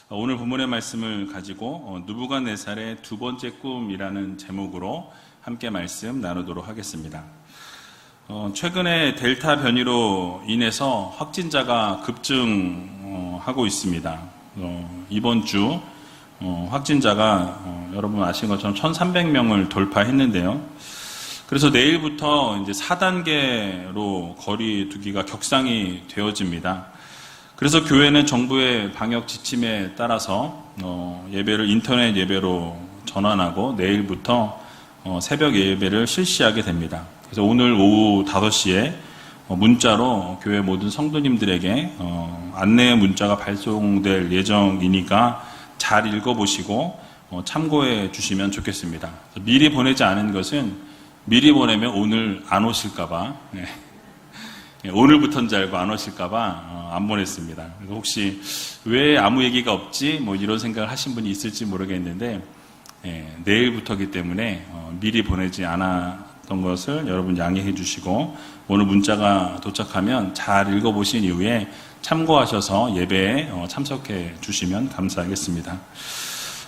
오늘 본문의 말씀을 가지고 느부갓네살의 두 번째 꿈이라는 제목으로 함께 말씀 나누도록 하겠습니다. 최근에 델타 변이로 인해서 확진자가 급증하고 있습니다. 이번 주 확진자가 여러분 아시는 것처럼 1,300명을 돌파했는데요. 그래서 내일부터 이제 4단계로 거리 두기가 격상이 되어집니다. 그래서 교회는 정부의 방역 지침에 따라서 예배를 인터넷 예배로 전환하고 내일부터 새벽 예배를 실시하게 됩니다. 그래서 오늘 오후 5시에 문자로 교회 모든 성도님들에게 안내 문자가 발송될 예정이니까 잘 읽어보시고 참고해 주시면 좋겠습니다. 미리 보내지 않은 것은 미리 보내면 오늘 안 오실까봐 오늘부터인 줄 알고 안 오실까봐 안 보냈습니다. 그래서 혹시 왜 아무 얘기가 없지? 이런 생각을 하신 분이 있을지 모르겠는데 내일부터기 때문에 미리 보내지 않았던 것을 여러분 양해해 주시고 오늘 문자가 도착하면 잘 읽어보신 이후에 참고하셔서 예배에 참석해 주시면 감사하겠습니다.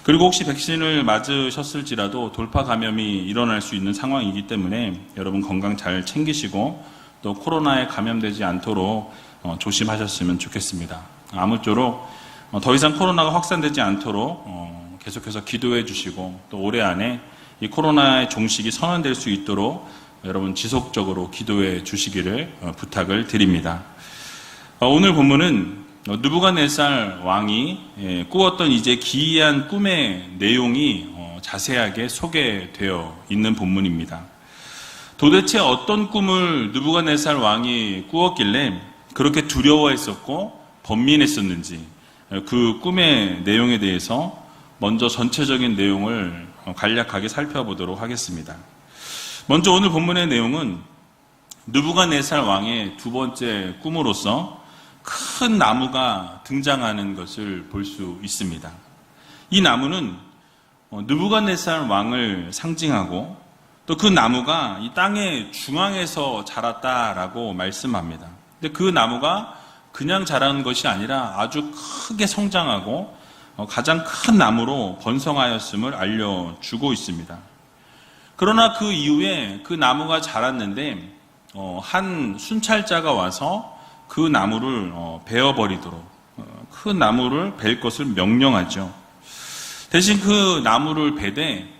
그리고 혹시 백신을 맞으셨을지라도 돌파 감염이 일어날 수 있는 상황이기 때문에 여러분 건강 잘 챙기시고 또 코로나에 감염되지 않도록 조심하셨으면 좋겠습니다. 아무쪼록 더 이상 코로나가 확산되지 않도록 계속해서 기도해 주시고 또 올해 안에 이 코로나의 종식이 선언될 수 있도록 여러분 지속적으로 기도해 주시기를 부탁을 드립니다. 오늘 본문은 느부갓네살 왕이 꾸었던 이제 기이한 꿈의 내용이 자세하게 소개되어 있는 본문입니다. 도대체 어떤 꿈을 느부갓네살 왕이 꾸었길래 그렇게 두려워했었고 번민했었는지 그 꿈의 내용에 대해서 먼저 전체적인 내용을 간략하게 살펴보도록 하겠습니다. 먼저 오늘 본문의 내용은 느부갓네살 왕의 두 번째 꿈으로서 큰 나무가 등장하는 것을 볼 수 있습니다. 이 나무는 느부갓네살 왕을 상징하고 또 그 나무가 이 땅의 중앙에서 자랐다라고 말씀합니다. 근데 그 나무가 그냥 자라는 것이 아니라 아주 크게 성장하고 가장 큰 나무로 번성하였음을 알려주고 있습니다. 그러나 그 이후에 그 나무가 자랐는데 한 순찰자가 와서 그 나무를 베어버리도록 큰 나무를 벨 것을 명령하죠. 대신 그 나무를 베되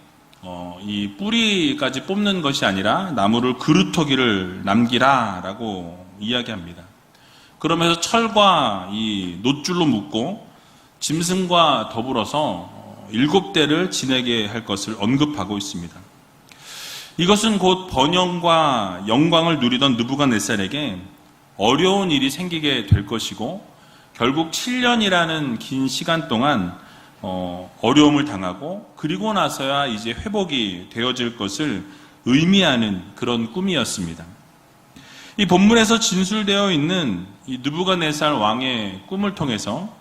이 뿌리까지 뽑는 것이 아니라 나무를 그루터기를 남기라라고 이야기합니다. 그러면서 철과 이 놋줄로 묶고 짐승과 더불어서 7대를 지내게 할 것을 언급하고 있습니다. 이것은 곧 번영과 영광을 누리던 느부갓네살에게 어려운 일이 생기게 될 것이고 결국 7년이라는 긴 시간 동안 어려움을 당하고 그리고 나서야 이제 회복이 되어질 것을 의미하는 그런 꿈이었습니다. 이 본문에서 진술되어 있는 이 느부갓네살 왕의 꿈을 통해서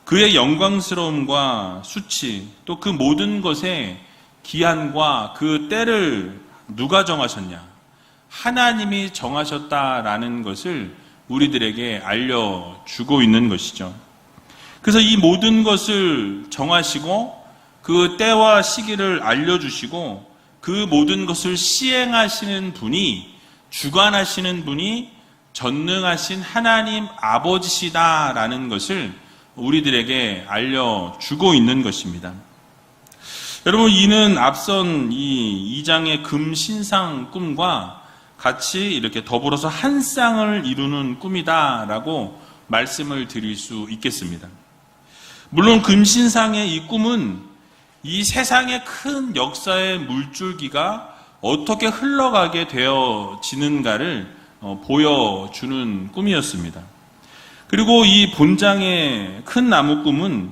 그의 영광스러움과 수치 또 그 모든 것의 기한과 그 때를 누가 정하셨냐? 하나님이 정하셨다라는 것을 우리들에게 알려주고 있는 것이죠. 그래서 이 모든 것을 정하시고 그 때와 시기를 알려주시고 그 모든 것을 시행하시는 분이 주관하시는 분이 전능하신 하나님 아버지시다라는 것을 우리들에게 알려주고 있는 것입니다. 여러분 이는 앞선 이 2장의 금신상 꿈과 같이 이렇게 더불어서 한 쌍을 이루는 꿈이다라고 말씀을 드릴 수 있겠습니다. 물론 금신상의 이 꿈은 이 세상의 큰 역사의 물줄기가 어떻게 흘러가게 되어지는가를 보여주는 꿈이었습니다. 그리고 이 본장의 큰 나무 꿈은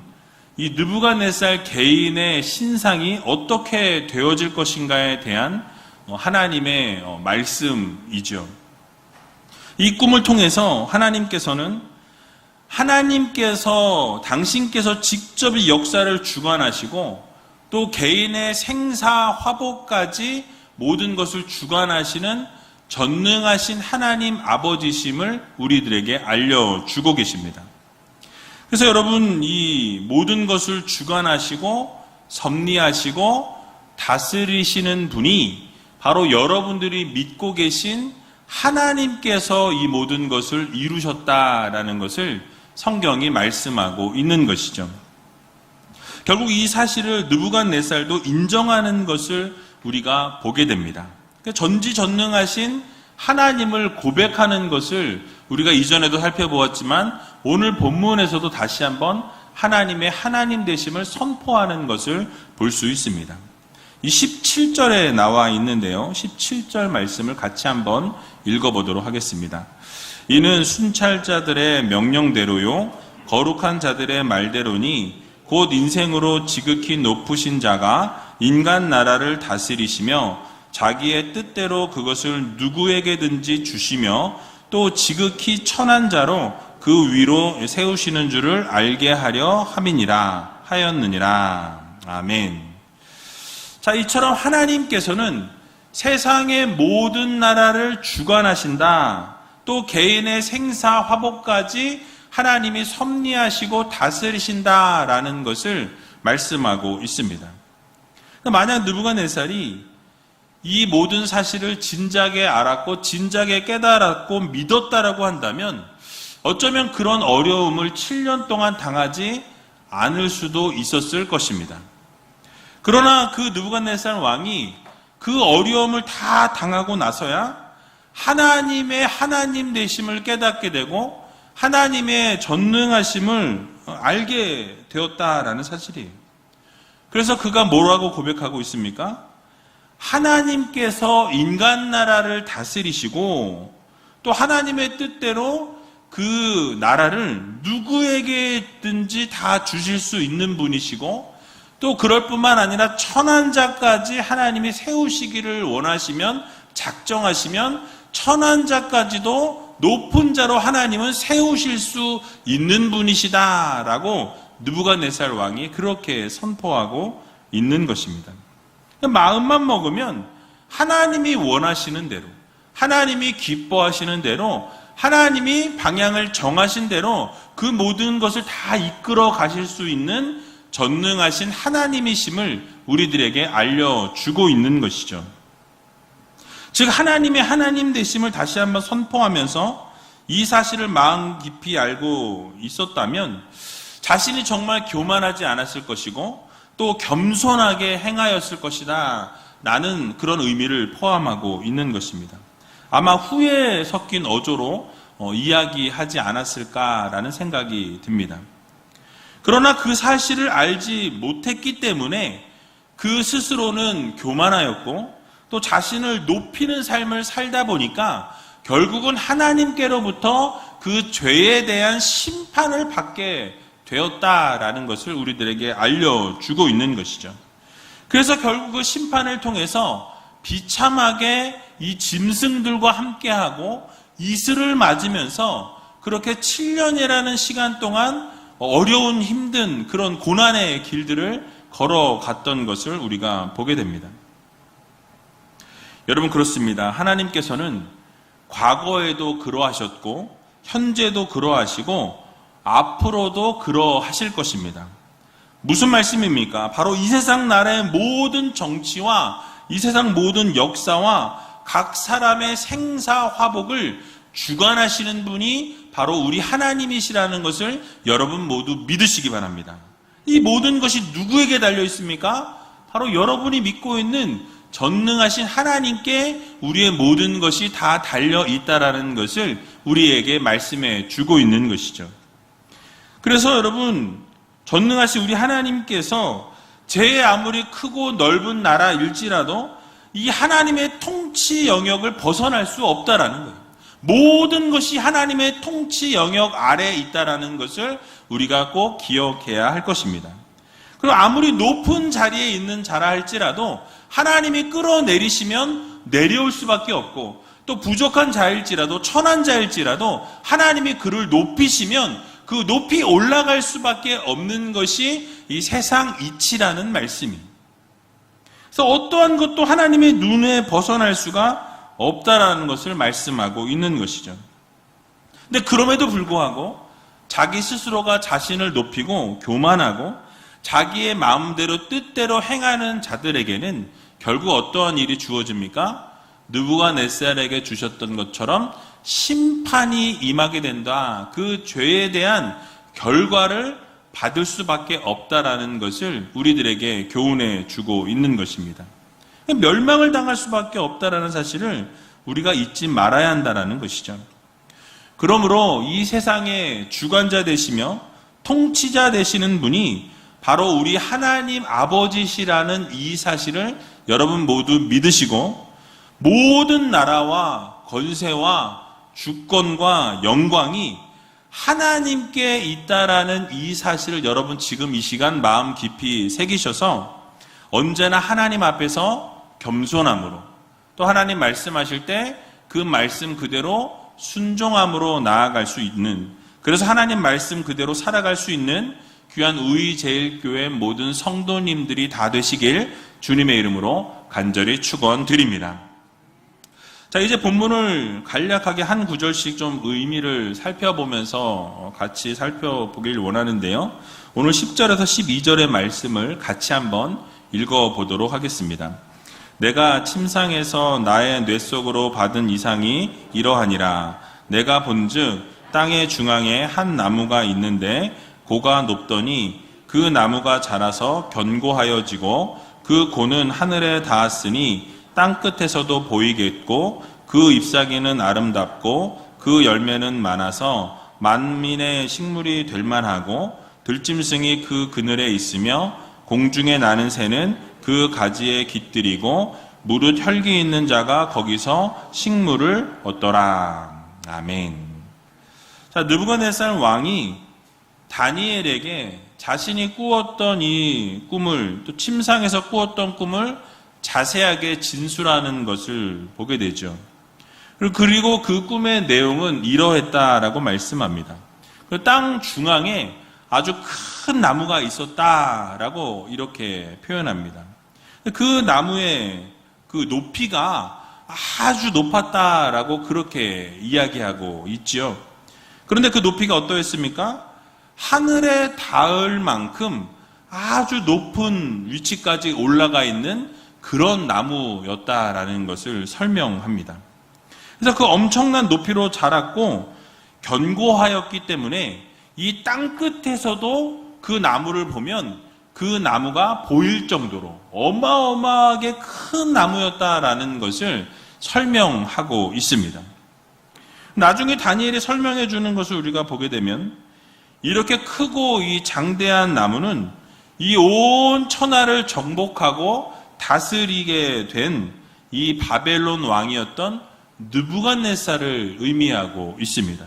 이 느부갓네살 개인의 신상이 어떻게 되어질 것인가에 대한 하나님의 말씀이죠. 이 꿈을 통해서 하나님께서 당신께서 직접 이 역사를 주관하시고 또 개인의 생사 화복까지 모든 것을 주관하시는 전능하신 하나님 아버지심을 우리들에게 알려주고 계십니다. 그래서 여러분, 이 모든 것을 주관하시고 섭리하시고 다스리시는 분이 바로 여러분들이 믿고 계신 하나님께서 이 모든 것을 이루셨다라는 것을 성경이 말씀하고 있는 것이죠. 결국 이 사실을 느부갓네살도 인정하는 것을 우리가 보게 됩니다. 전지전능하신 하나님을 고백하는 것을 우리가 이전에도 살펴보았지만 오늘 본문에서도 다시 한번 하나님의 하나님 되심을 선포하는 것을 볼 수 있습니다. 이 17절에 나와 있는데요. 17절 말씀을 같이 한번 읽어보도록 하겠습니다. 이는 순찰자들의 명령대로요 거룩한 자들의 말대로니 곧 인생으로 지극히 높으신 자가 인간 나라를 다스리시며 자기의 뜻대로 그것을 누구에게든지 주시며 또 지극히 천한 자로 그 위로 세우시는 줄을 알게 하려 함이니라 하였느니라. 아멘. 자, 이처럼 하나님께서는 세상의 모든 나라를 주관하신다. 또 개인의 생사 화복까지 하나님이 섭리하시고 다스리신다라는 것을 말씀하고 있습니다. 만약 느부갓네살이 이 모든 사실을 진작에 알았고 진작에 깨달았고 믿었다라고 한다면 어쩌면 그런 어려움을 7년 동안 당하지 않을 수도 있었을 것입니다. 그러나 그 느부갓네살 왕이 그 어려움을 다 당하고 나서야 하나님의 하나님 되심을 깨닫게 되고 하나님의 전능하심을 알게 되었다라는 사실이에요. 그래서 그가 뭐라고 고백하고 있습니까? 하나님께서 인간 나라를 다스리시고 또 하나님의 뜻대로 그 나라를 누구에게든지 다 주실 수 있는 분이시고 또 그럴 뿐만 아니라 천한자까지 하나님이 세우시기를 원하시면 작정하시면 천한자까지도 높은 자로 하나님은 세우실 수 있는 분이시다라고 느부갓네살 왕이 그렇게 선포하고 있는 것입니다. 마음만 먹으면 하나님이 원하시는 대로 하나님이 기뻐하시는 대로 하나님이 방향을 정하신 대로 그 모든 것을 다 이끌어 가실 수 있는 전능하신 하나님이심을 우리들에게 알려주고 있는 것이죠. 즉 하나님의 하나님 되심을 다시 한번 선포하면서 이 사실을 마음 깊이 알고 있었다면 자신이 정말 교만하지 않았을 것이고 또 겸손하게 행하였을 것이다 라는 그런 의미를 포함하고 있는 것입니다. 아마 후에 섞인 어조로 이야기하지 않았을까라는 생각이 듭니다. 그러나 그 사실을 알지 못했기 때문에 그 스스로는 교만하였고 또 자신을 높이는 삶을 살다 보니까 결국은 하나님께로부터 그 죄에 대한 심판을 받게 되었다라는 것을 우리들에게 알려주고 있는 것이죠. 그래서 결국 그 심판을 통해서 비참하게 이 짐승들과 함께하고 이슬을 맞으면서 그렇게 7년이라는 시간 동안 어려운 힘든 그런 고난의 길들을 걸어갔던 것을 우리가 보게 됩니다. 여러분 그렇습니다. 하나님께서는 과거에도 그러하셨고 현재도 그러하시고 앞으로도 그러하실 것입니다. 무슨 말씀입니까? 바로 이 세상 나라의 모든 정치와 이 세상 모든 역사와 각 사람의 생사화복을 주관하시는 분이 바로 우리 하나님이시라는 것을 여러분 모두 믿으시기 바랍니다. 이 모든 것이 누구에게 달려 있습니까? 바로 여러분이 믿고 있는 전능하신 하나님께 우리의 모든 것이 다 달려 있다라는 것을 우리에게 말씀해 주고 있는 것이죠. 그래서 여러분 전능하신 우리 하나님께서 제 아무리 크고 넓은 나라일지라도 이 하나님의 통치 영역을 벗어날 수 없다라는 거예요. 모든 것이 하나님의 통치 영역 아래에 있다라는 것을 우리가 꼭 기억해야 할 것입니다. 그리고 아무리 높은 자리에 있는 자라 할지라도 하나님이 끌어내리시면 내려올 수밖에 없고 또 부족한 자일지라도 천한 자일지라도 하나님이 그를 높이시면 그 높이 올라갈 수밖에 없는 것이 이 세상 이치라는 말씀입니다. 그래서 어떠한 것도 하나님의 눈에 벗어날 수가 없다라는 것을 말씀하고 있는 것이죠. 근데 그럼에도 불구하고 자기 스스로가 자신을 높이고 교만하고 자기의 마음대로 뜻대로 행하는 자들에게는 결국 어떠한 일이 주어집니까? 느부갓네살에게 주셨던 것처럼 심판이 임하게 된다. 그 죄에 대한 결과를 받을 수밖에 없다라는 것을 우리들에게 교훈해 주고 있는 것입니다. 멸망을 당할 수밖에 없다라는 사실을 우리가 잊지 말아야 한다라는 것이죠. 그러므로 이 세상의 주관자 되시며 통치자 되시는 분이 바로 우리 하나님 아버지시라는 이 사실을 여러분 모두 믿으시고 모든 나라와 권세와 주권과 영광이 하나님께 있다라는 이 사실을 여러분 지금 이 시간 마음 깊이 새기셔서 언제나 하나님 앞에서 겸손함으로 또 하나님 말씀하실 때 그 말씀 그대로 순종함으로 나아갈 수 있는, 그래서 하나님 말씀 그대로 살아갈 수 있는 귀한 우의제일교회 모든 성도님들이 다 되시길 주님의 이름으로 간절히 축원드립니다. 자, 이제 본문을 간략하게 한 구절씩 좀 의미를 살펴보면서 같이 살펴보길 원하는데요. 오늘 10절에서 12절의 말씀을 같이 한번 읽어보도록 하겠습니다. 내가 침상에서 나의 뇌 속으로 받은 이상이 이러하니라. 내가 본즉 땅의 중앙에 한 나무가 있는데 고가 높더니 그 나무가 자라서 견고하여지고 그 고는 하늘에 닿았으니 땅 끝에서도 보이겠고 그 잎사귀는 아름답고 그 열매는 많아서 만민의 식물이 될 만하고 들짐승이 그 그늘에 있으며 공중에 나는 새는 그 가지에 깃들이고 무릇 혈기 있는 자가 거기서 식물을 얻더라. 아멘. 자, 느부갓네살 왕이 다니엘에게 자신이 꾸었던 이 꿈을, 또 침상에서 꾸었던 꿈을 자세하게 진술하는 것을 보게 되죠. 그리고 그 꿈의 내용은 이러했다라고 말씀합니다. 그 땅 중앙에 아주 큰 나무가 있었다라고 이렇게 표현합니다. 그 나무의 그 높이가 아주 높았다라고 그렇게 이야기하고 있죠. 그런데 그 높이가 어떠했습니까? 하늘에 닿을 만큼 아주 높은 위치까지 올라가 있는 그런 나무였다라는 것을 설명합니다. 그래서 그 엄청난 높이로 자랐고 견고하였기 때문에 이 땅 끝에서도 그 나무를 보면 그 나무가 보일 정도로 어마어마하게 큰 나무였다라는 것을 설명하고 있습니다. 나중에 다니엘이 설명해 주는 것을 우리가 보게 되면 이렇게 크고 이 장대한 나무는 이 온 천하를 정복하고 다스리게 된 이 바벨론 왕이었던 느부갓네살을 의미하고 있습니다.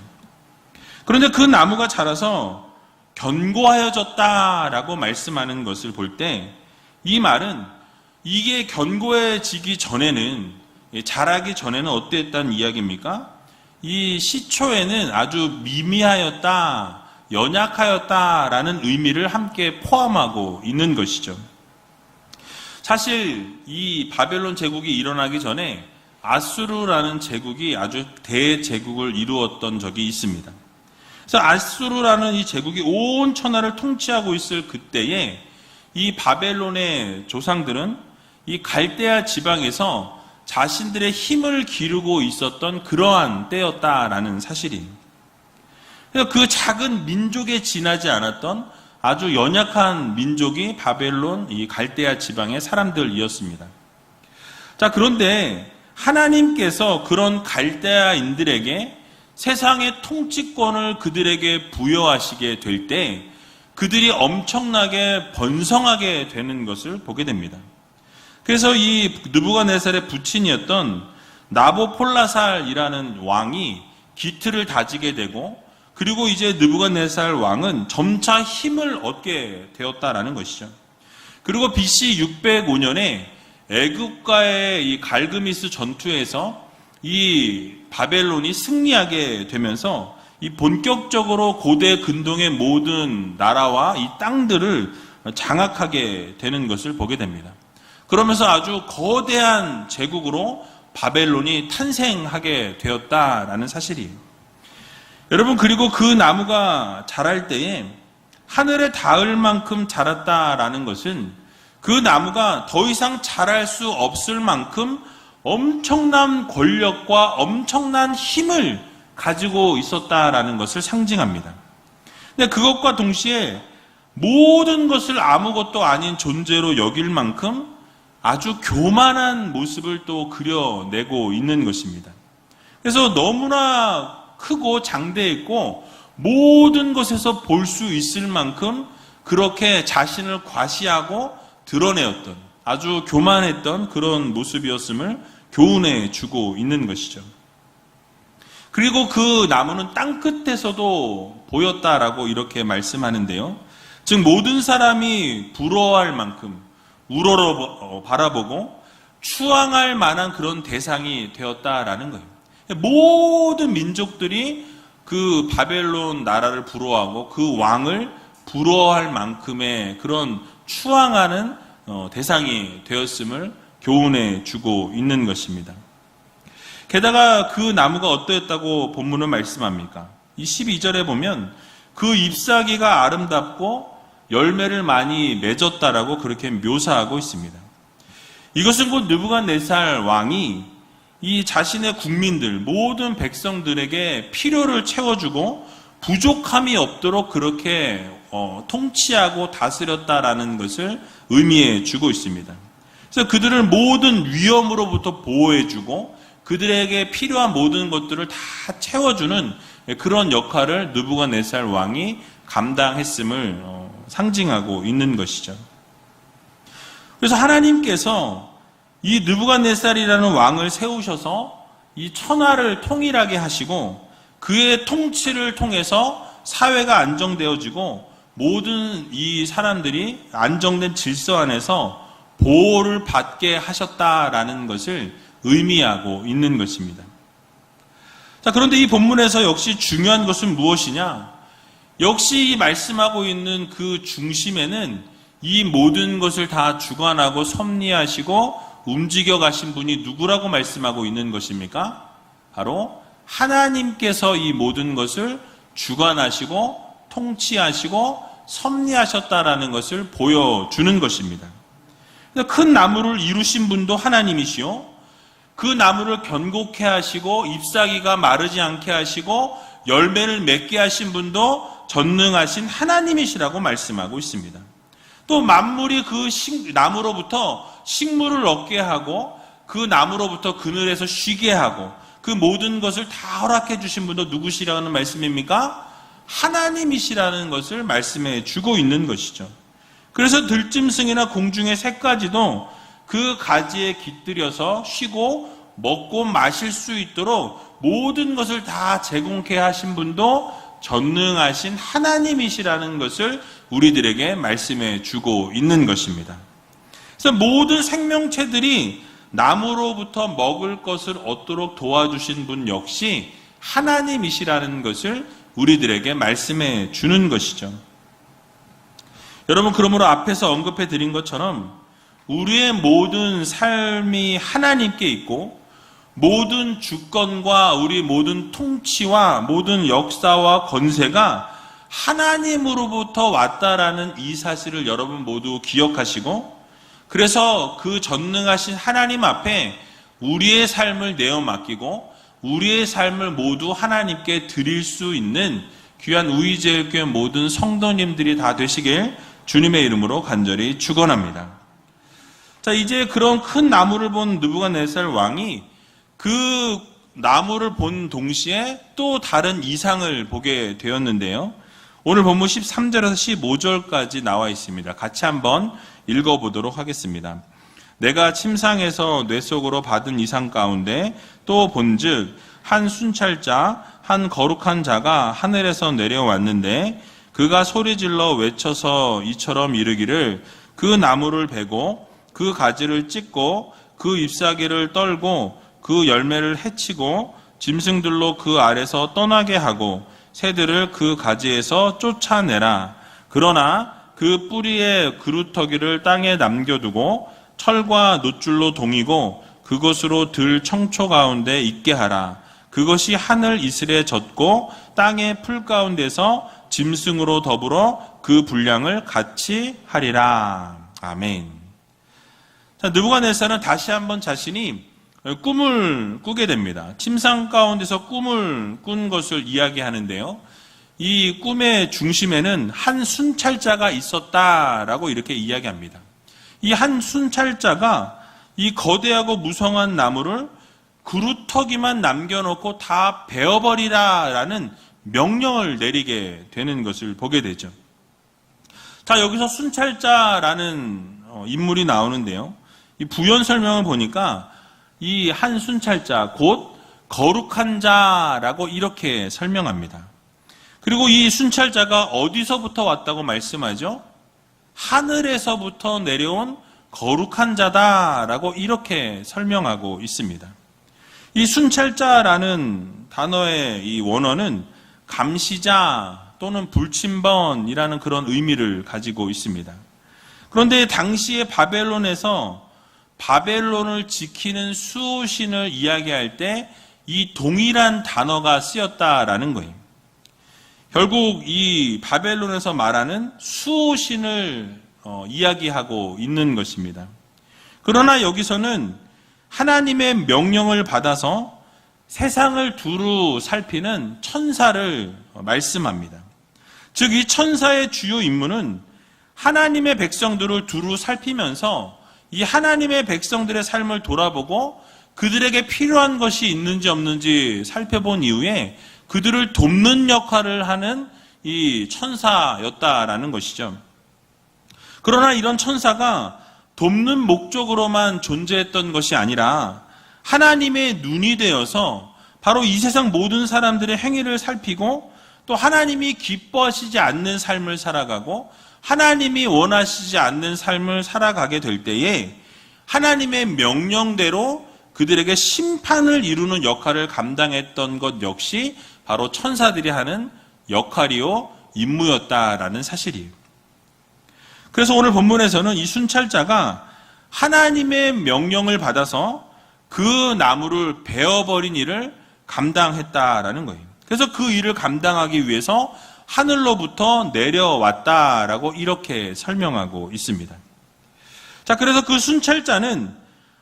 그런데 그 나무가 자라서 견고하여졌다라고 말씀하는 것을 볼 때 이 말은 이게 견고해지기 전에는, 자라기 전에는 어땠다는 이야기입니까? 이 시초에는 아주 미미하였다, 연약하였다라는 의미를 함께 포함하고 있는 것이죠. 사실 이 바벨론 제국이 일어나기 전에 아수르라는 제국이 아주 대제국을 이루었던 적이 있습니다. 그래서 아수르라는 이 제국이 온 천하를 통치하고 있을 그때에 이 바벨론의 조상들은 이 갈대아 지방에서 자신들의 힘을 기르고 있었던 그러한 때였다라는 사실이에요. 그래서 그 작은 민족에 지나지 않았던 아주 연약한 민족이 바벨론 이 갈대아 지방의 사람들이었습니다. 자, 그런데 하나님께서 그런 갈대아인들에게 세상의 통치권을 그들에게 부여하시게 될 때 그들이 엄청나게 번성하게 되는 것을 보게 됩니다. 그래서 이 느부갓네살의 부친이었던 나보폴라살이라는 왕이 기틀을 다지게 되고, 그리고 이제 느부갓네살 왕은 점차 힘을 얻게 되었다라는 것이죠. 그리고 BC 605년에 애굽과의 이 갈그미스 전투에서 이 바벨론이 승리하게 되면서 이 본격적으로 고대 근동의 모든 나라와 이 땅들을 장악하게 되는 것을 보게 됩니다. 그러면서 아주 거대한 제국으로 바벨론이 탄생하게 되었다라는 사실이에요. 여러분, 그리고 그 나무가 자랄 때에 하늘에 닿을 만큼 자랐다라는 것은 그 나무가 더 이상 자랄 수 없을 만큼 엄청난 권력과 엄청난 힘을 가지고 있었다라는 것을 상징합니다. 근데 그것과 동시에 모든 것을 아무것도 아닌 존재로 여길 만큼 아주 교만한 모습을 또 그려내고 있는 것입니다. 그래서 너무나 크고 장대했고 모든 것에서 볼 수 있을 만큼 그렇게 자신을 과시하고 드러내었던 아주 교만했던 그런 모습이었음을 교훈해 주고 있는 것이죠. 그리고 그 나무는 땅 끝에서도 보였다라고 이렇게 말씀하는데요. 즉 모든 사람이 부러워할 만큼 우러러 바라보고 추앙할 만한 그런 대상이 되었다라는 거예요. 모든 민족들이 그 바벨론 나라를 부러워하고 그 왕을 부러워할 만큼의 그런 추앙하는 대상이 되었음을 교훈해 주고 있는 것입니다. 게다가 그 나무가 어떠했다고 본문은 말씀합니까? 이 12절에 보면 그 잎사귀가 아름답고 열매를 많이 맺었다라고 그렇게 묘사하고 있습니다. 이것은 곧 느부갓네살 왕이 이 자신의 국민들, 모든 백성들에게 필요를 채워주고 부족함이 없도록 그렇게 통치하고 다스렸다라는 것을 의미해 주고 있습니다. 그래서 그들을 모든 위험으로부터 보호해주고 그들에게 필요한 모든 것들을 다 채워주는 그런 역할을 느부갓네살 왕이 감당했음을 상징하고 있는 것이죠. 그래서 하나님께서 이 느부갓네살이라는 왕을 세우셔서 이 천하를 통일하게 하시고 그의 통치를 통해서 사회가 안정되어지고 모든 이 사람들이 안정된 질서 안에서 보호를 받게 하셨다라는 것을 의미하고 있는 것입니다. 자, 그런데 이 본문에서 역시 중요한 것은 무엇이냐? 역시 이 말씀하고 있는 그 중심에는 이 모든 것을 다 주관하고 섭리하시고 움직여 가신 분이 누구라고 말씀하고 있는 것입니까? 바로 하나님께서 이 모든 것을 주관하시고 통치하시고 섭리하셨다라는 것을 보여주는 것입니다. 큰 나무를 이루신 분도 하나님이시요, 그 나무를 견고케 하시고 잎사귀가 마르지 않게 하시고 열매를 맺게 하신 분도 전능하신 하나님이시라고 말씀하고 있습니다. 또 만물이 그 나무로부터 식물을 얻게 하고 그 나무로부터 그늘에서 쉬게 하고 그 모든 것을 다 허락해 주신 분도 누구시라는 말씀입니까? 하나님이시라는 것을 말씀해 주고 있는 것이죠. 그래서 들짐승이나 공중의 새까지도 그 가지에 깃들여서 쉬고 먹고 마실 수 있도록 모든 것을 다 제공케 하신 분도 전능하신 하나님이시라는 것을 우리들에게 말씀해 주고 있는 것입니다. 그래서 모든 생명체들이 나무로부터 먹을 것을 얻도록 도와주신 분 역시 하나님이시라는 것을 우리들에게 말씀해 주는 것이죠. 여러분, 그러므로 앞에서 언급해 드린 것처럼 우리의 모든 삶이 하나님께 있고 모든 주권과 우리 모든 통치와 모든 역사와 권세가 하나님으로부터 왔다라는 이 사실을 여러분 모두 기억하시고, 그래서 그 전능하신 하나님 앞에 우리의 삶을 내어 맡기고 우리의 삶을 모두 하나님께 드릴 수 있는 귀한 우이제일교회 모든 성도님들이 다 되시길 주님의 이름으로 간절히 축원합니다. 자, 이제 그런 큰 나무를 본 느부갓네살 왕이 그 나무를 본 동시에 또 다른 이상을 보게 되었는데요. 오늘 본문 13절에서 15절까지 나와 있습니다. 같이 한번 읽어보도록 하겠습니다. 내가 침상에서 뇌 속으로 받은 이상 가운데 또 본즉 한 순찰자, 한 거룩한 자가 하늘에서 내려왔는데 그가 소리질러 외쳐서 이처럼 이르기를 그 나무를 베고 그 가지를 찢고 그 잎사귀를 떨고 그 열매를 해치고 짐승들로 그 아래서 떠나게 하고 새들을 그 가지에서 쫓아내라. 그러나 그 뿌리의 그루터기를 땅에 남겨두고 철과 놋줄로 동이고 그것으로 들 청초 가운데 있게 하라. 그것이 하늘 이슬에 젖고 땅의 풀 가운데서 짐승으로 더불어 그 분량을 같이 하리라. 아멘. 자, 느부갓네살은 다시 한번 자신이 꿈을 꾸게 됩니다. 침상 가운데서 꿈을 꾼 것을 이야기하는데요. 이 꿈의 중심에는 한 순찰자가 있었다라고 이렇게 이야기합니다. 이 한 순찰자가 이 거대하고 무성한 나무를 그루터기만 남겨놓고 다 베어버리라라는 명령을 내리게 되는 것을 보게 되죠. 자, 여기서 순찰자라는 인물이 나오는데요. 이 부연 설명을 보니까 이 한 순찰자, 곧 거룩한 자라고 이렇게 설명합니다. 그리고 이 순찰자가 어디서부터 왔다고 말씀하죠? 하늘에서부터 내려온 거룩한 자다라고 이렇게 설명하고 있습니다. 이 순찰자라는 단어의 이 원어는 감시자 또는 불침번이라는 그런 의미를 가지고 있습니다. 그런데 당시의 바벨론에서 바벨론을 지키는 수호신을 이야기할 때 이 동일한 단어가 쓰였다라는 거예요. 결국 이 바벨론에서 말하는 수호신을 이야기하고 있는 것입니다. 그러나 여기서는 하나님의 명령을 받아서 세상을 두루 살피는 천사를 말씀합니다. 즉, 이 천사의 주요 임무는 하나님의 백성들을 두루 살피면서 이 하나님의 백성들의 삶을 돌아보고 그들에게 필요한 것이 있는지 없는지 살펴본 이후에 그들을 돕는 역할을 하는 이 천사였다라는 것이죠. 그러나 이런 천사가 돕는 목적으로만 존재했던 것이 아니라 하나님의 눈이 되어서 바로 이 세상 모든 사람들의 행위를 살피고 또 하나님이 기뻐하시지 않는 삶을 살아가고 하나님이 원하시지 않는 삶을 살아가게 될 때에 하나님의 명령대로 그들에게 심판을 이루는 역할을 감당했던 것 역시 바로 천사들이 하는 역할이요 임무였다라는 사실이에요. 그래서 오늘 본문에서는 이 순찰자가 하나님의 명령을 받아서 그 나무를 베어버린 일을 감당했다라는 거예요. 그래서 그 일을 감당하기 위해서 하늘로부터 내려왔다라고 이렇게 설명하고 있습니다. 자, 그래서 그 순찰자는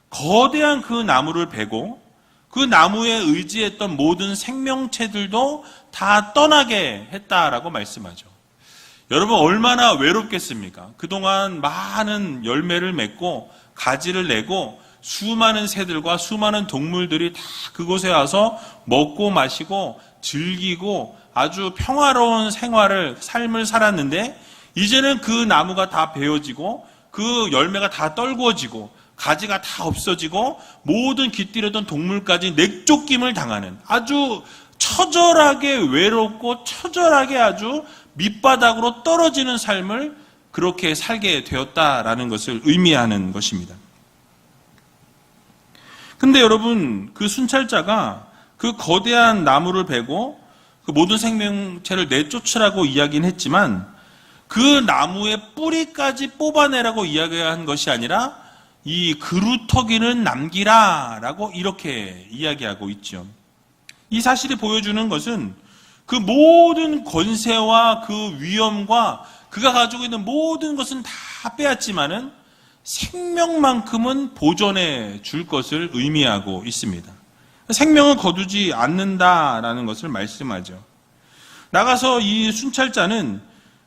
거대한 그 나무를 베고 그 나무에 의지했던 모든 생명체들도 다 떠나게 했다라고 말씀하죠. 여러분, 얼마나 외롭겠습니까? 그동안 많은 열매를 맺고 가지를 내고 수많은 새들과 수많은 동물들이 다 그곳에 와서 먹고 마시고 즐기고 아주 평화로운 삶을 살았는데 이제는 그 나무가 다 베어지고 그 열매가 다 떨구어지고 가지가 다 없어지고 모든 깃들였던 동물까지 내쫓김을 당하는 아주 처절하게 외롭고 처절하게 아주 밑바닥으로 떨어지는 삶을 그렇게 살게 되었다라는 것을 의미하는 것입니다. 근데 여러분, 그 순찰자가 그 거대한 나무를 베고 그 모든 생명체를 내쫓으라고 이야기는 했지만 그 나무의 뿌리까지 뽑아내라고 이야기한 것이 아니라 이 그루터기는 남기라라고 이렇게 이야기하고 있죠. 이 사실이 보여주는 것은 그 모든 권세와 그 위엄과 그가 가지고 있는 모든 것은 다 빼앗지만은 생명만큼은 보존해 줄 것을 의미하고 있습니다. 생명을 거두지 않는다라는 것을 말씀하죠. 나가서 이 순찰자는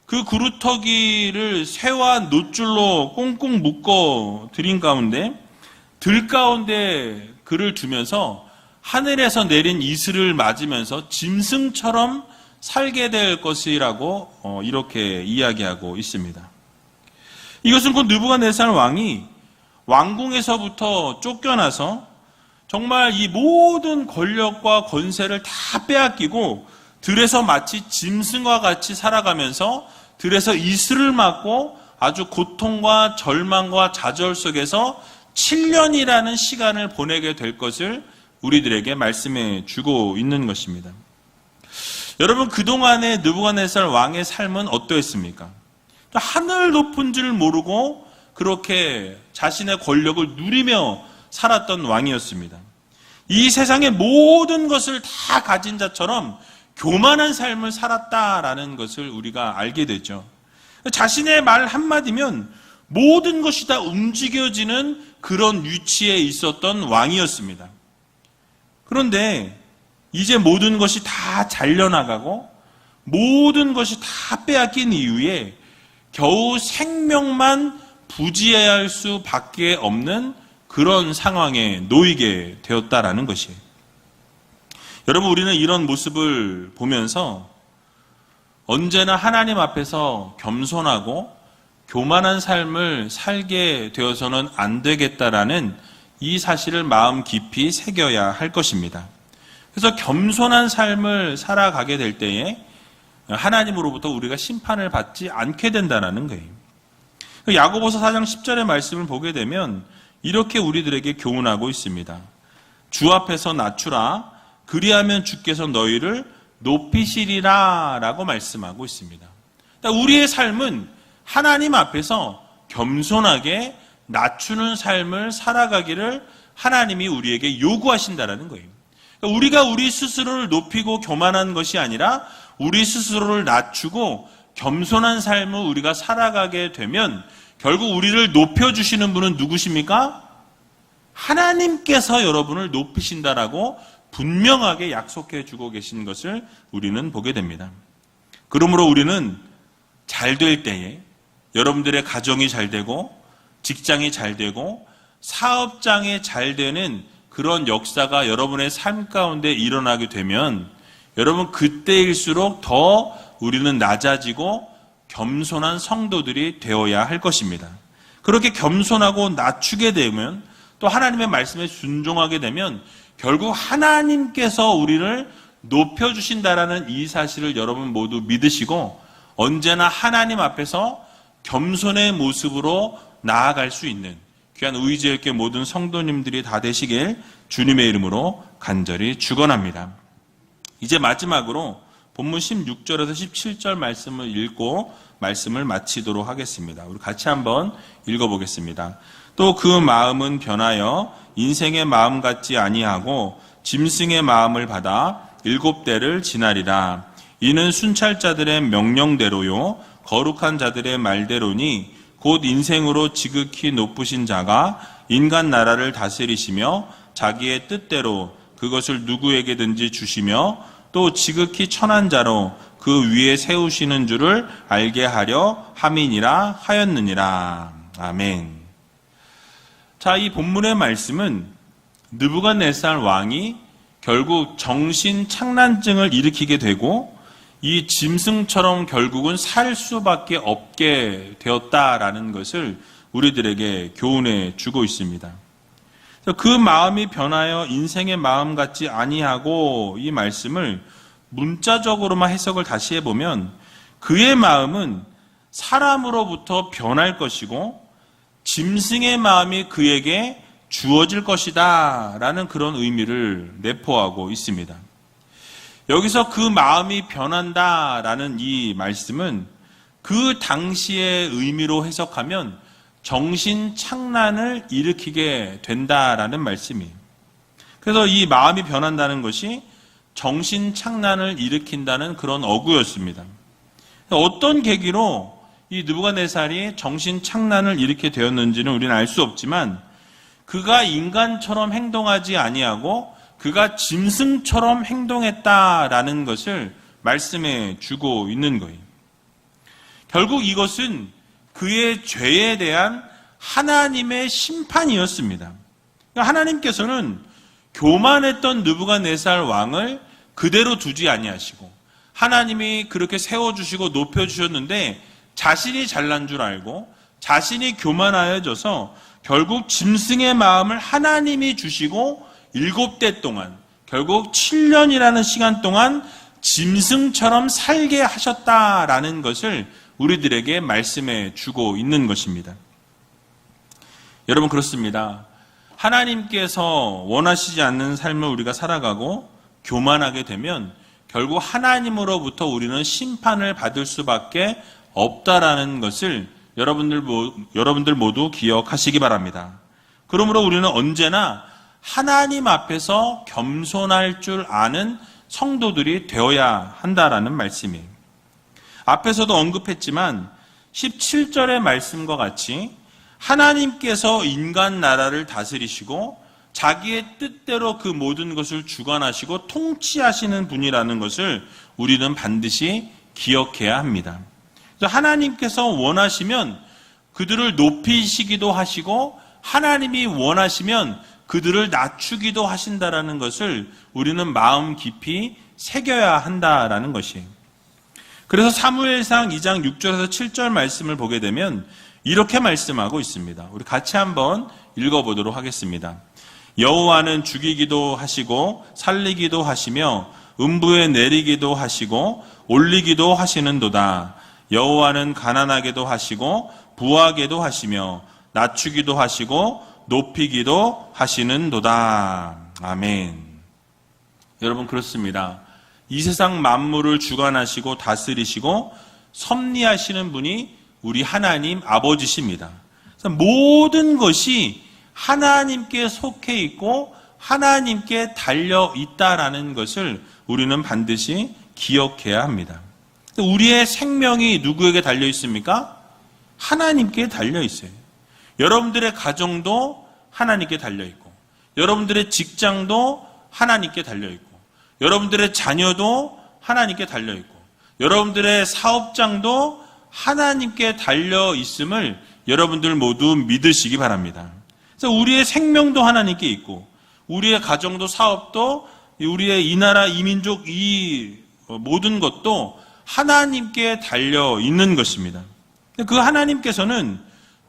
그 그루터기를 쇠와 놋줄로 꽁꽁 묶어 들인 가운데 들 가운데 그를 두면서 하늘에서 내린 이슬을 맞으면서 짐승처럼 살게 될 것이라고 이렇게 이야기하고 있습니다. 이것은 곧 느부갓네살 왕이 왕궁에서부터 쫓겨나서 정말 이 모든 권력과 권세를 다 빼앗기고 들에서 마치 짐승과 같이 살아가면서 들에서 이슬을 맞고 아주 고통과 절망과 좌절 속에서 7년이라는 시간을 보내게 될 것을 우리들에게 말씀해 주고 있는 것입니다. 여러분, 그동안의 느부갓네살 왕의 삶은 어떠했습니까? 하늘 높은 줄 모르고 그렇게 자신의 권력을 누리며 살았던 왕이었습니다. 이 세상의 모든 것을 다 가진 자처럼 교만한 삶을 살았다라는 것을 우리가 알게 되죠. 자신의 말 한마디면 모든 것이 다 움직여지는 그런 위치에 있었던 왕이었습니다. 그런데 이제 모든 것이 다 잘려나가고 모든 것이 다 빼앗긴 이후에 겨우 생명만 부지해야 할 수밖에 없는 그런 상황에 놓이게 되었다라는 것이에요. 여러분, 우리는 이런 모습을 보면서 언제나 하나님 앞에서 겸손하고 교만한 삶을 살게 되어서는 안 되겠다라는 이 사실을 마음 깊이 새겨야 할 것입니다. 그래서 겸손한 삶을 살아가게 될 때에 하나님으로부터 우리가 심판을 받지 않게 된다는 거예요. 야고보서 4장 10절의 말씀을 보게 되면 이렇게 우리들에게 교훈하고 있습니다. 주 앞에서 낮추라, 그리하면 주께서 너희를 높이시리라 라고 말씀하고 있습니다. 그러니까 우리의 삶은 하나님 앞에서 겸손하게 낮추는 삶을 살아가기를 하나님이 우리에게 요구하신다는 거예요. 그러니까 우리가 우리 스스로를 높이고 교만한 것이 아니라 우리 스스로를 낮추고 겸손한 삶을 우리가 살아가게 되면 결국 우리를 높여주시는 분은 누구십니까? 하나님께서 여러분을 높이신다라고 분명하게 약속해 주고 계신 것을 우리는 보게 됩니다. 그러므로 우리는 잘 될 때에 여러분들의 가정이 잘 되고 직장이 잘 되고 사업장이 잘 되는 그런 역사가 여러분의 삶 가운데 일어나게 되면 여러분 그때일수록 더 우리는 낮아지고 겸손한 성도들이 되어야 할 것입니다. 그렇게 겸손하고 낮추게 되면 또 하나님의 말씀에 순종하게 되면 결국 하나님께서 우리를 높여주신다라는 이 사실을 여러분 모두 믿으시고 언제나 하나님 앞에서 겸손의 모습으로 나아갈 수 있는 귀한 의지있게 모든 성도님들이 다 되시길 주님의 이름으로 간절히 축원합니다. 이제 마지막으로 본문 16절에서 17절 말씀을 읽고 말씀을 마치도록 하겠습니다. 우리 같이 한번 읽어보겠습니다. 또 그 마음은 변하여 인생의 마음 같지 아니하고 짐승의 마음을 받아 7대를 지나리라. 이는 순찰자들의 명령대로요 거룩한 자들의 말대로니 곧 인생으로 지극히 높으신 자가 인간 나라를 다스리시며 자기의 뜻대로 그것을 누구에게든지 주시며 또 지극히 천한 자로 그 위에 세우시는 줄을 알게 하려 함이니라 하였느니라. 아멘. 자, 이 본문의 말씀은 느부갓네살 왕이 결국 정신착란증을 일으키게 되고 이 짐승처럼 결국은 살 수밖에 없게 되었다라는 것을 우리들에게 교훈해 주고 있습니다. 그 마음이 변하여 인생의 마음 같지 아니하고 이 말씀을 문자적으로만 해석을 다시 해보면 그의 마음은 사람으로부터 변할 것이고 짐승의 마음이 그에게 주어질 것이다 라는 그런 의미를 내포하고 있습니다. 여기서 그 마음이 변한다 라는 이 말씀은 그 당시의 의미로 해석하면 정신착란을 일으키게 된다라는 말씀이에요. 그래서 이 마음이 변한다는 것이 정신착란을 일으킨다는 그런 어구였습니다. 어떤 계기로 이 느부갓네살이 정신착란을 일으키게 되었는지는 우리는 알 수 없지만 그가 인간처럼 행동하지 아니하고 그가 짐승처럼 행동했다라는 것을 말씀해 주고 있는 거예요. 결국 이것은 그의 죄에 대한 하나님의 심판이었습니다. 하나님께서는 교만했던 느부갓네살 왕을 그대로 두지 아니하시고 하나님이 그렇게 세워주시고 높여주셨는데 자신이 잘난 줄 알고 자신이 교만하여져서 결국 짐승의 마음을 하나님이 주시고 7대 동안 결국 7년이라는 시간 동안 짐승처럼 살게 하셨다라는 것을 우리들에게 말씀해 주고 있는 것입니다. 여러분 그렇습니다. 하나님께서 원하시지 않는 삶을 우리가 살아가고 교만하게 되면 결국 하나님으로부터 우리는 심판을 받을 수밖에 없다라는 것을 여러분들 모두 기억하시기 바랍니다. 그러므로 우리는 언제나 하나님 앞에서 겸손할 줄 아는 성도들이 되어야 한다라는 말씀이에요. 앞에서도 언급했지만 17절의 말씀과 같이 하나님께서 인간 나라를 다스리시고 자기의 뜻대로 그 모든 것을 주관하시고 통치하시는 분이라는 것을 우리는 반드시 기억해야 합니다. 그래서 하나님께서 원하시면 그들을 높이시기도 하시고 하나님이 원하시면 그들을 낮추기도 하신다라는 것을 우리는 마음 깊이 새겨야 한다라는 것이에요. 그래서 사무엘상 2장 6절에서 7절 말씀을 보게 되면 이렇게 말씀하고 있습니다. 우리 같이 한번 읽어보도록 하겠습니다. 여호와는 죽이기도 하시고 살리기도 하시며 음부에 내리기도 하시고 올리기도 하시는도다. 여호와는 가난하게도 하시고 부하게도 하시며 낮추기도 하시고 높이기도 하시는도다. 아멘. 여러분, 그렇습니다. 이 세상 만물을 주관하시고 다스리시고 섭리하시는 분이 우리 하나님 아버지십니다. 모든 것이 하나님께 속해 있고 하나님께 달려 있다라는 것을 우리는 반드시 기억해야 합니다. 우리의 생명이 누구에게 달려 있습니까? 하나님께 달려 있어요. 여러분들의 가정도 하나님께 달려 있고, 여러분들의 직장도 하나님께 달려 있고, 여러분들의 자녀도 하나님께 달려 있고, 여러분들의 사업장도 하나님께 달려 있음을 여러분들 모두 믿으시기 바랍니다. 그래서 우리의 생명도 하나님께 있고, 우리의 가정도 사업도, 우리의 이 나라 이 민족 이 모든 것도 하나님께 달려 있는 것입니다. 그 하나님께서는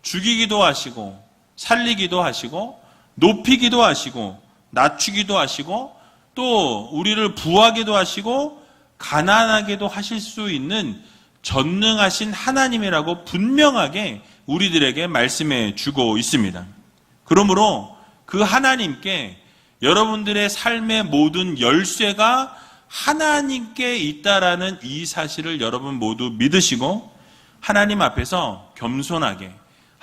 죽이기도 하시고 살리기도 하시고 높이기도 하시고 낮추기도 하시고 또 우리를 부하게도 하시고 가난하게도 하실 수 있는 전능하신 하나님이라고 분명하게 우리들에게 말씀해 주고 있습니다. 그러므로 그 하나님께 여러분들의 삶의 모든 열쇠가 하나님께 있다라는 이 사실을 여러분 모두 믿으시고 하나님 앞에서 겸손하게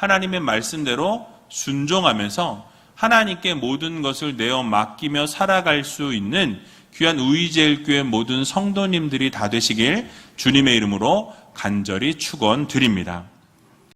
하나님의 말씀대로 순종하면서 하나님께 모든 것을 내어 맡기며 살아갈 수 있는 귀한 우이제일교회 모든 성도님들이 다 되시길 주님의 이름으로 간절히 축원드립니다.